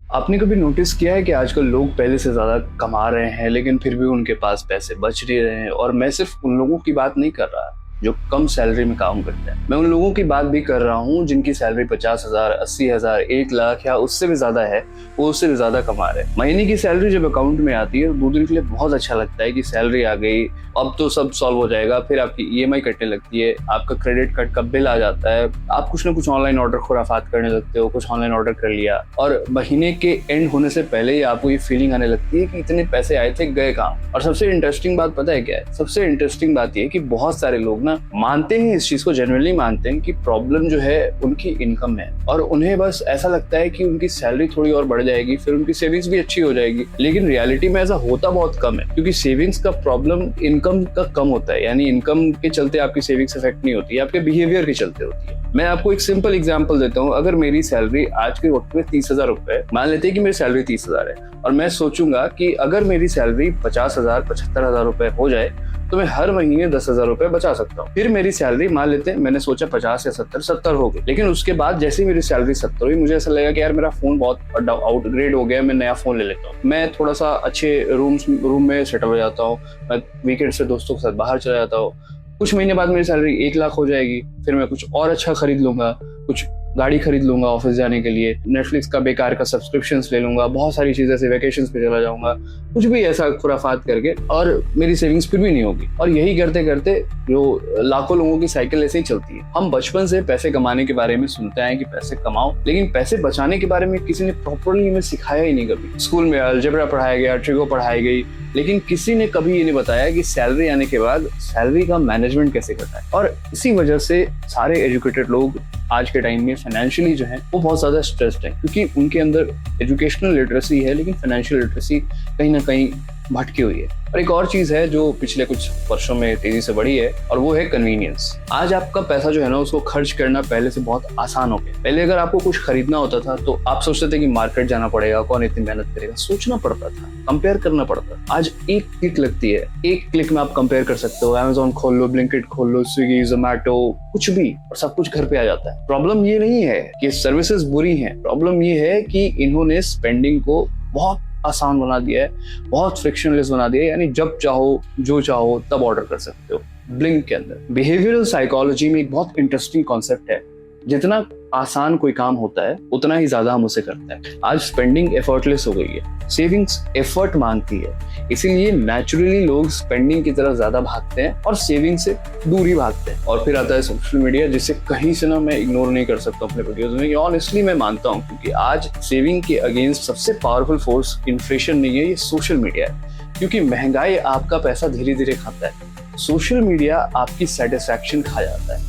आपने कभी नोटिस किया है कि आजकल लोग पहले से ज़्यादा कमा रहे हैं लेकिन फिर भी उनके पास पैसे बच नहीं रहे हैं। और मैं सिर्फ उन लोगों की बात नहीं कर रहा जो कम सैलरी में काम करते हैं, मैं उन लोगों की बात भी कर रहा हूँ जिनकी सैलरी 50,000, 80,000, 1 लाख या उससे भी ज़्यादा है। वो उससे भी ज़्यादा कमा रहे हैं। महीने की सैलरी जब अकाउंट में आती है 2 दिन के लिए बहुत अच्छा लगता है कि सैलरी आ गई, अब तो सब सॉल्व हो जाएगा। फिर आपकी ईएमआई कटने लगती है, आपका क्रेडिट कार्ड का बिल आ जाता है, आप कुछ ना कुछ ऑनलाइन ऑर्डर खुराफात करने लगते हो, कुछ ऑनलाइन ऑर्डर कर लिया और महीने के एंड होने से पहले ही आपको ये फीलिंग आने लगती है कि इतने पैसे आए थे गए कहाँ। और सबसे इंटरेस्टिंग बात पता है क्या है? सबसे इंटरेस्टिंग बात ये है कि बहुत सारे लोग ना मानते हैं, इस चीज को जेन्युइनली मानते हैं कि प्रॉब्लम जो है उनकी इनकम में है। और उन्हें बस ऐसा लगता है कि उनकी सैलरी थोड़ी और बढ़ जाएगी, फिर उनकी सेविंग्स भी अच्छी हो जाएगी। लेकिन रियलिटी में ऐसा होता बहुत कम है, क्योंकि सेविंग्स का प्रॉब्लम इनकम का कम होता है। यानी इनकम के चलते आपकी सेविंग्स इफेक्ट नहीं होती है, आपके बिहेवियर के चलते होती है। मैं आपको एक सिंपल एग्जांपल देता हूँ। अगर मेरी सैलरी आज के वक्त में 30,000 रुपए, मान लेते हैं कि मेरी सैलरी 30,000 है और मैं सोचूंगा कि अगर मेरी सैलरी 50,000, 75,000 रुपए हो जाए तो मैं हर महीने 10,000 रुपए बचा सकता हूँ। फिर मेरी सैलरी मान लेते हैं, मैंने सोचा 50 या 70 हो गई, लेकिन उसके बाद जैसे ही मेरी सैलरी 70 हुई, मुझे ऐसा लगा कि यार मेरा फोन बहुत आउटग्रेड हो गया, मैं नया फोन ले लेता हूँ। मैं थोड़ा सा अच्छे रूम में सेटल हो जाता हूँ, मैं वीकेंड से दोस्तों के साथ बाहर चला जाता हूँ। कुछ महीने बाद मेरी सैलरी 1 लाख हो जाएगी, फिर मैं कुछ और अच्छा खरीद लूंगा, कुछ गाड़ी खरीद लूंगा ऑफिस जाने के लिए, नेटफ्लिक्स का बेकार का सब्सक्रिप्शन ले लूंगा, बहुत सारी चीजें से वेकेशंस पे चला जाऊंगा, कुछ भी ऐसा खुराफात करके, और मेरी सेविंग्स फिर भी नहीं होगी। और यही करते करते जो लाखों लोगों की साइकिल ऐसे ही चलती है। हम बचपन से पैसे कमाने के बारे में सुनते हैं कि पैसे कमाओ, लेकिन पैसे बचाने के बारे में किसी ने प्रॉपरली हमें सिखाया ही नहीं। कभी स्कूल में अलजेब्रा पढ़ाया गया, ट्रिगो पढ़ाई गई, लेकिन किसी ने कभी ये नहीं बताया कि सैलरी आने के बाद सैलरी का मैनेजमेंट कैसे करना है। और इसी वजह से सारे एजुकेटेड लोग आज के टाइम में फाइनेंशियली जो है वो बहुत ज्यादा स्ट्रेस्ड है, क्योंकि उनके अंदर एजुकेशनल लिटरेसी है लेकिन फाइनेंशियल लिटरेसी कहीं ना कहीं भटकी हुई है। और एक और चीज है जो पिछले कुछ वर्षों में तेजी से बढ़ी है, और वो है कन्वीनियंस। आज आपका पैसा जो है ना उसको खर्च करना पहले से बहुत आसान हो गया। पहले अगर आपको कुछ खरीदना होता था तो आप सोचते थे कि मार्केट जाना पड़ेगा, कौन इतनी मेहनत करेगा, सोचना पड़ता था, कंपेयर करना पड़ता था। आज एक क्लिक लगती है, एक क्लिक में आप कंपेयर कर सकते हो। अमेजोन खोल लो, ब्लिंकिट खोल लो, स्विगी, जोमैटो, कुछ भी, और सब कुछ घर पे आ जाता है। प्रॉब्लम ये नहीं है कि सर्विसेज बुरी हैं, प्रॉब्लम ये है कि इन्होंने स्पेंडिंग को बहुत आसान बना दिया है, बहुत फ्रिक्शनलेस बना दिया है। यानी जब चाहो जो चाहो तब ऑर्डर कर सकते हो ब्लिंक के अंदर। बिहेवियरल साइकोलॉजी में एक बहुत इंटरेस्टिंग कॉन्सेप्ट है, जितना आसान कोई काम होता है उतना ही ज्यादा हम उसे करते हैं। आज स्पेंडिंग एफर्टलेस हो गई है, सेविंग्स एफर्ट मांगती है, इसीलिए नेचुरली लोग स्पेंडिंग की तरफ ज्यादा भागते हैं और सेविंग से दूर ही भागते हैं। और फिर आता है सोशल मीडिया, जिसे कहीं से ना मैं इग्नोर नहीं कर सकता अपने वीडियोस में। ऑनेस्टली मैं मानता हूँ, क्योंकि आज सेविंग के अगेंस्ट सबसे पावरफुल फोर्स इन्फ्लेशन नहीं है, ये सोशल मीडिया है। क्योंकि महंगाई आपका पैसा धीरे धीरे खाता है, सोशल मीडिया आपकी सेटिस्फैक्शन खा जाता है।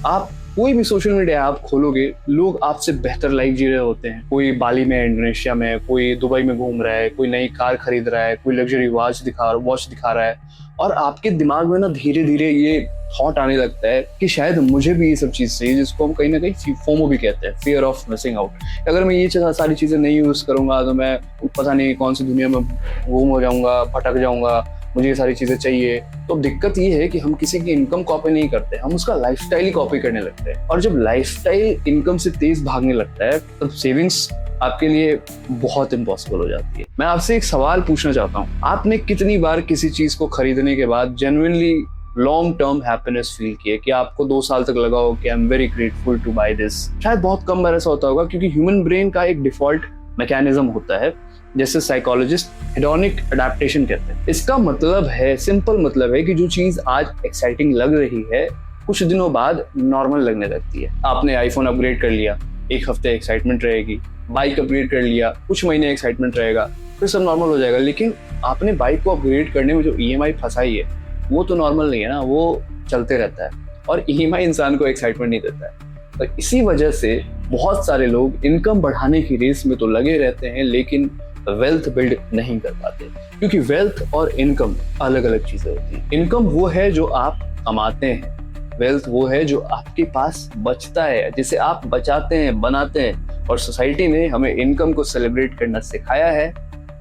आप कोई भी सोशल मीडिया आप खोलोगे, लोग आपसे बेहतर लाइफ जी रहे होते हैं। कोई बाली में, इंडोनेशिया में, कोई दुबई में घूम रहा है, कोई नई कार खरीद रहा है, कोई लग्जरी वॉच दिखा रहा है, और आपके दिमाग में ना धीरे धीरे ये थॉट आने लगता है कि शायद मुझे भी ये सब चीज चाहिए, जिसको हम कहीं ना कहीं फोमो भी कहते हैं, फियर ऑफ मिसिंग आउट। अगर मैं ये सारी चीजें नहीं यूज करूंगा तो मैं पता नहीं कौन सी दुनिया में गुम हो जाऊंगा, भटक जाऊंगा, मुझे ये सारी चीजें चाहिए। तो दिक्कत ये है कि हम किसी की इनकम कॉपी नहीं करते, हम उसका लाइफस्टाइल ही कॉपी करने लगते हैं। और जब लाइफस्टाइल इनकम से तेज भागने लगता है तब सेविंग्स आपके लिए बहुत इम्पॉसिबल हो जाती है। मैं आपसे एक सवाल पूछना चाहता हूँ, आपने कितनी बार किसी चीज को खरीदने के बाद genuinely long term happiness feel किए, कि आपको 2 साल तक लगा हो कि I am very grateful to buy this? शायद बहुत कम बार ऐसा होता होगा, क्योंकि ह्यूमन ब्रेन का एक डिफॉल्ट मैकेनिज्म होता है, जैसे साइकोलॉजिस्ट हेडोनिक अडेप्टेशन कहते हैं। इसका मतलब है, सिंपल मतलब है कि जो चीज आज एक्साइटिंग लग रही है कुछ दिनों बाद नॉर्मल लगने लगती है। आपने आईफोन अपग्रेड कर लिया, एक हफ्ते एक्साइटमेंट रहेगी, बाइक अपग्रेड कर लिया, कुछ महीने एक्साइटमेंट रहेगा, फिर सब नॉर्मल हो जाएगा। लेकिन आपने बाइक को अपग्रेड करने में जो ईएमआई फंसाई है वो तो नॉर्मल नहीं है ना, वो चलते रहता है, और ईएमआई इंसान को एक्साइटमेंट नहीं देता है। तो इसी वजह से बहुत सारे लोग इनकम बढ़ाने की रेस में तो लगे रहते हैं, लेकिन वेल्थ बिल्ड नहीं कर पाते, क्योंकि वेल्थ और इनकम अलग अलग चीजें होती हैं। इनकम वो है जो आप कमाते हैं, वेल्थ वो है जो आपके पास बचता है, जिसे आप बचाते हैं, बनाते हैं। और सोसाइटी ने हमें इनकम को सेलिब्रेट करना सिखाया है,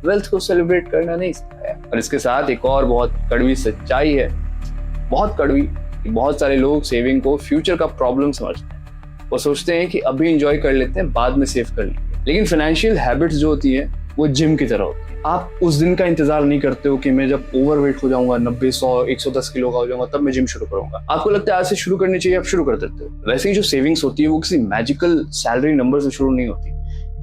वेल्थ को सेलिब्रेट करना नहीं सिखाया। और इसके साथ एक और बहुत कड़वी सच्चाई है, बहुत कड़वी, कि बहुत सारे लोग सेविंग को फ्यूचर का प्रॉब्लम समझते हैं। वो सोचते हैं कि अभी एंजॉय कर लेते हैं, बाद में सेव कर लेंगे। लेकिन फाइनेंशियल हैबिट्स जो होती है वो जिम की तरह होती है। आप उस दिन का इंतजार नहीं करते हो कि मैं जब ओवरवेट हो जाऊंगा, 90, 100, 110 किलो का हो जाऊंगा, तब मैं जिम शुरू करूंगा। आपको लगता है आज से शुरू करनी चाहिए, आप शुरू कर देते हो। वैसे ही जो सेविंग्स होती है वो किसी मैजिकल सैलरी नंबर से शुरू नहीं होती।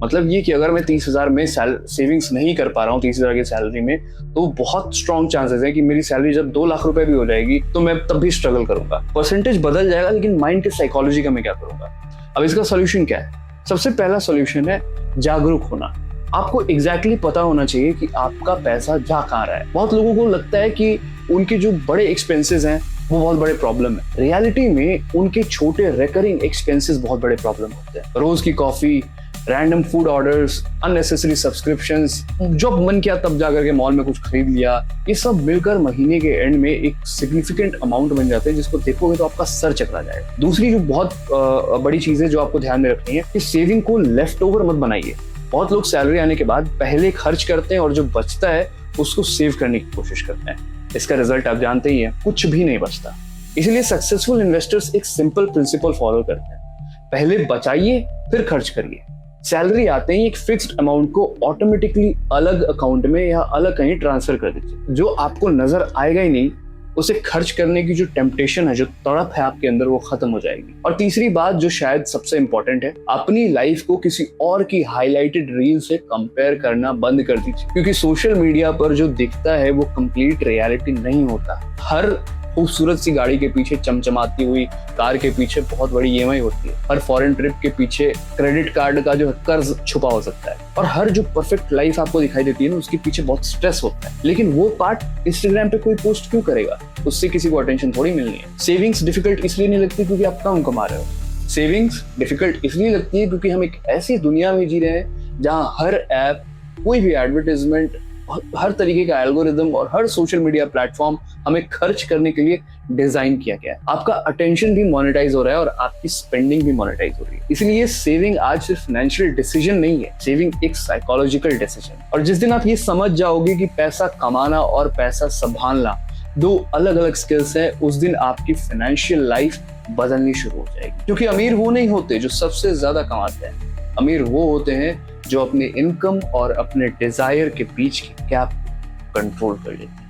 मतलब ये कि अगर मैं 30,000 में सेविंग्स नहीं कर पा रहा हूँ 30,000 की सैलरी में, तो बहुत स्ट्रॉन्ग चांसेस है कि मेरी सैलरी जब 2 लाख रुपए भी हो जाएगी तो मैं तब भी स्ट्रगल करूंगा। परसेंटेज बदल जाएगा, लेकिन माइंड के साइकोलॉजी का मैं क्या करूंगा। अब इसका सोल्यूशन क्या है? सबसे पहला सोल्यूशन है जागरूक होना। आपको एग्जैक्टली पता होना चाहिए कि आपका पैसा जा कहाँ रहा है। बहुत लोगों को लगता है कि उनके जो बड़े एक्सपेंसेस हैं वो बहुत बड़े प्रॉब्लम है। रियलिटी में उनके छोटे रिकरिंग एक्सपेंसेस बहुत बड़े प्रॉब्लम होते हैं। रोज की coffee, random food orders, unnecessary subscriptions, जब मन किया तब जाकर के मॉल में कुछ खरीद लिया, ये सब मिलकर महीने के एंड में एक सिग्निफिकेंट अमाउंट बन जाते हैं जिसको देखोगे तो आपका सर चकरा जाएगा। दूसरी जो बहुत बड़ी चीज है जो आपको ध्यान में रखनी है कि सेविंग को लेफ्ट ओवर मत बनाइए। बहुत लोग सैलरी आने के बाद पहले खर्च करते हैं और जो बचता है उसको सेव करने की कोशिश करते हैं। इसका रिजल्ट आप जानते ही हैं, कुछ भी नहीं बचता। इसलिए सक्सेसफुल इन्वेस्टर्स एक सिंपल प्रिंसिपल फॉलो करते हैं, पहले बचाइए फिर खर्च करिए। सैलरी आते ही एक फिक्स्ड अमाउंट को ऑटोमेटिकली अलग अकाउंट में या अलग कहीं ट्रांसफर कर दीजिए। जो आपको नजर आएगा ही नहीं, उसे खर्च करने की जो टेम्पटेशन है, जो तड़प है आपके अंदर, वो खत्म हो जाएगी। और तीसरी बात जो शायद सबसे इंपॉर्टेंट है, अपनी लाइफ को किसी और की हाईलाइटेड रील से कंपेयर करना बंद कर दीजिए। क्योंकि सोशल मीडिया पर जो दिखता है वो कंप्लीट रियलिटी नहीं होता। हर खूबसूरत सी गाड़ी के पीछे, चमचमाती हुई कार के पीछे बहुत बड़ी ईएमआई होती है। हर फॉरेन ट्रिप के पीछे क्रेडिट कार्ड का जो कर्ज छुपा हो सकता है। और हर जो परफेक्ट लाइफ आपको दिखाई देती है ना, उसके पीछे बहुत स्ट्रेस होता है। लेकिन वो पार्ट इंस्टाग्राम पे कोई पोस्ट क्यों करेगा? उससे किसी को अटेंशन थोड़ी मिलनी है। सेविंग्स डिफिकल्ट इसलिए नहीं लगती क्योंकि आप कम कमा रहे हो। सेविंग्स डिफिकल्ट इसलिए लगती है क्योंकि हम एक ऐसी दुनिया में जी रहे हैं जहां हर ऐप, कोई भी एडवर्टाइजमेंट, हर तरीके का एल्गोरिदम और हर सोशल मीडिया प्लेटफॉर्म हमें खर्च करने के लिए डिजाइन किया गया है। आपका अटेंशन भी मोनेटाइज हो रहा है और आपकी स्पेंडिंग भी मोनेटाइज हो रही है। इसलिए सेविंग आज सिर्फ फाइनेंशियल डिसीजन नहीं है, सेविंग एक साइकोलॉजिकल डिसीजन। और जिस दिन आप ये समझ जाओगे कि पैसा कमाना और पैसा संभालना 2 अलग अलग स्किल्स हैं, उस दिन आपकी फाइनेंशियल लाइफ बदलनी शुरू हो जाएगी। क्योंकि अमीर वो नहीं होते जो सबसे ज्यादा कमाते हैं, अमीर वो होते हैं जो अपने इनकम और अपने डिजायर के बीच की गैप कंट्रोल कर लेते हैं।